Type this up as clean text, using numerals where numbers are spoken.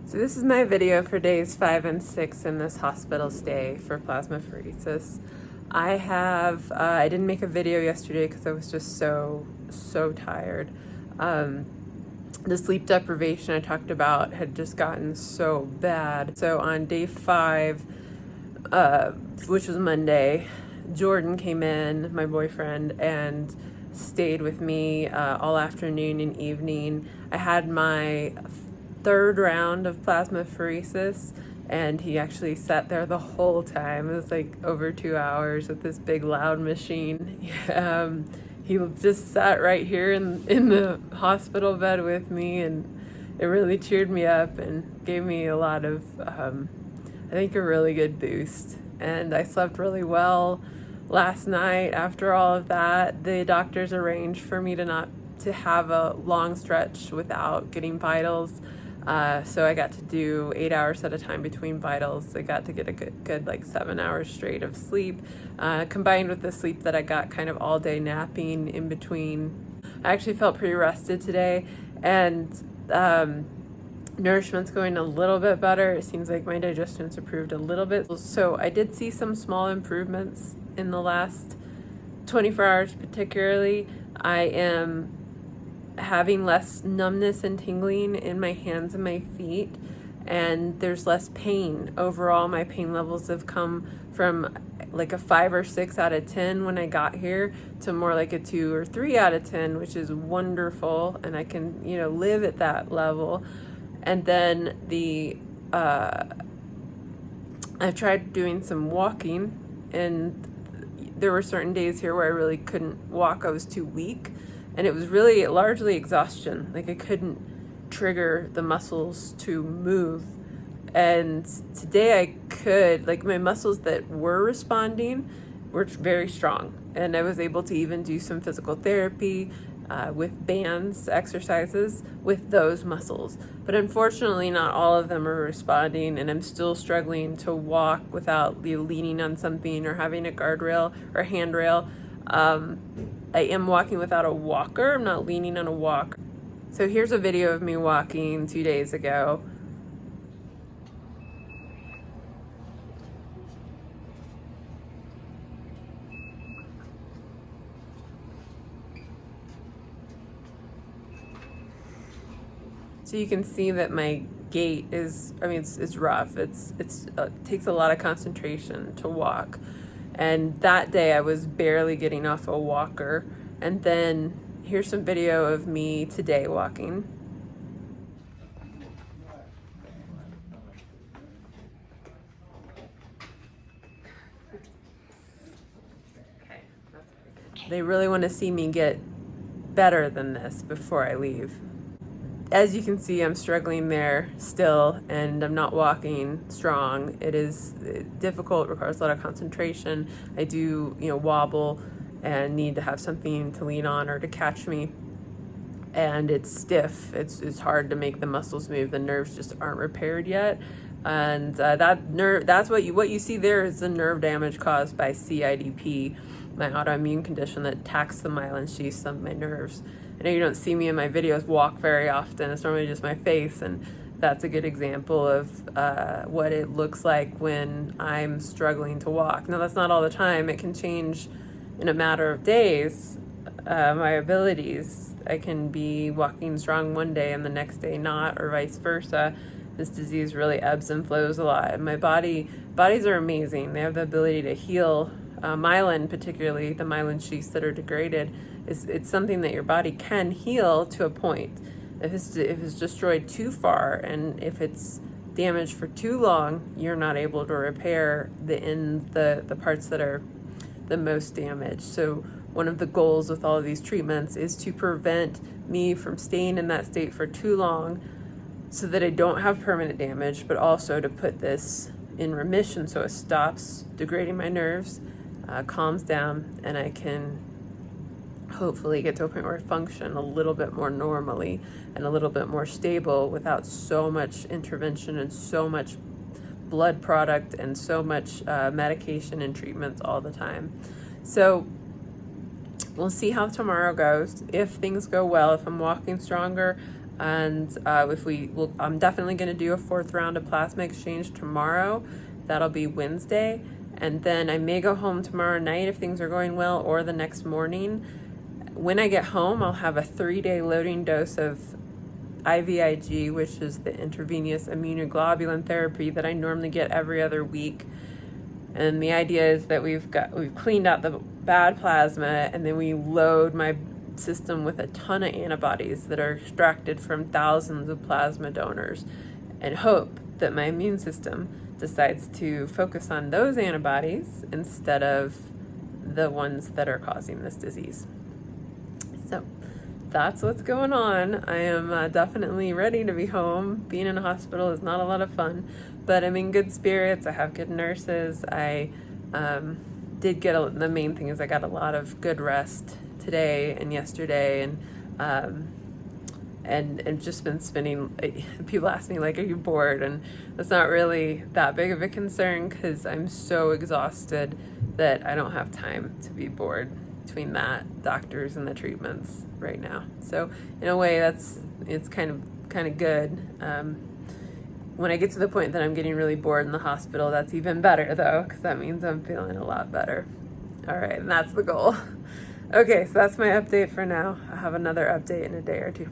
So this is my video for days 5 and 6 in this hospital stay for plasmapheresis. I didn't make a video yesterday because I was just so tired. The sleep deprivation I talked about had just gotten so bad. So on day 5, which was Monday, Jordan came in, my boyfriend, and stayed with me all afternoon and evening. I had my third round of plasmapheresis, and he actually sat there the whole time. It was like over 2 hours with this big loud machine. He just sat right here in the hospital bed with me, and it really cheered me up and gave me a lot of, I think, a really good boost. And I slept really well last night. After all of that, the doctors arranged for me to have a long stretch without getting vitals. So I got to do 8 hours at a time between vitals. I got to get a good like 7 hours straight of sleep, combined with the sleep that I got kind of all day napping in between. I actually felt pretty rested today, and nourishment's going a little bit better. It seems like my digestion's improved a little bit. So I did see some small improvements in the last 24 hours particularly. I am having less numbness and tingling in my hands and my feet, and there's less pain. Overall, my pain levels have come from like a 5 or 6 out of 10 when I got here to more like a 2 or 3 out of 10, which is wonderful, and I can, live at that level. And then I've tried doing some walking, and there were certain days here where I really couldn't walk. I was too weak. And it was really largely exhaustion. Like I couldn't trigger the muscles to move. And today I could, like my muscles that were responding were very strong. And I was able to even do some physical therapy with bands, exercises with those muscles. But unfortunately, not all of them are responding, and I'm still struggling to walk without leaning on something or having a guardrail or handrail. I am walking without a walker. I'm not leaning on a walker. So here's a video of me walking 2 days ago. So you can see that my gait is, it's rough. It takes a lot of concentration to walk. And that day I was barely getting off a walker. And then here's some video of me today walking. They really want to see me get better than this before I leave. As you can see, I'm struggling there still, and I'm not walking strong. It is difficult, requires a lot of concentration. I do, wobble and need to have something to lean on or to catch me. And it's stiff. It's hard to make the muscles move. The nerves just aren't repaired yet. And that's what you see there is the nerve damage caused by CIDP, my autoimmune condition that attacks the myelin sheaths of my nerves. I know you don't see me in my videos walk very often. It's normally just my face, and that's a good example of what it looks like when I'm struggling to walk. Now, that's not all the time. It can change in a matter of days, my abilities. I can be walking strong one day and the next day not, or vice versa. This disease really ebbs and flows a lot. And bodies are amazing. They have the ability to heal. Myelin, particularly the myelin sheaths that are degraded, it's something that your body can heal to a point. If it's destroyed too far, and if it's damaged for too long, you're not able to repair the parts that are the most damaged. So one of the goals with all of these treatments is to prevent me from staying in that state for too long, so that I don't have permanent damage, but also to put this in remission so it stops degrading my nerves, calms down, and I can hopefully get to a point where I function a little bit more normally and a little bit more stable without so much intervention and so much blood product and so much medication and treatments all the time. So we'll see how tomorrow goes. If things go well, if I'm walking stronger, And I'm definitely going to do a 4th round of plasma exchange tomorrow. That'll be Wednesday. And then I may go home tomorrow night if things are going well, or the next morning. When I get home, I'll have a 3-day loading dose of IVIG, which is the intravenous immunoglobulin therapy that I normally get every other week. And the idea is that we've cleaned out the bad plasma, and then we load my system with a ton of antibodies that are extracted from thousands of plasma donors, and hope that my immune system decides to focus on those antibodies instead of the ones that are causing this disease. So that's what's going on. I am definitely ready to be home. Being in a hospital is not a lot of fun, but I'm in good spirits. I have good nurses. I did get the main thing is I got a lot of good rest today and yesterday, and just been spending. People ask me, like, are you bored? And that's not really that big of a concern because I'm so exhausted that I don't have time to be bored between that, doctors, and the treatments right now. So in a way, it's kind of good. When I get to the point that I'm getting really bored in the hospital, that's even better though, because that means I'm feeling a lot better. All right, and that's the goal. Okay, so that's my update for now. I'll have another update in a day or two.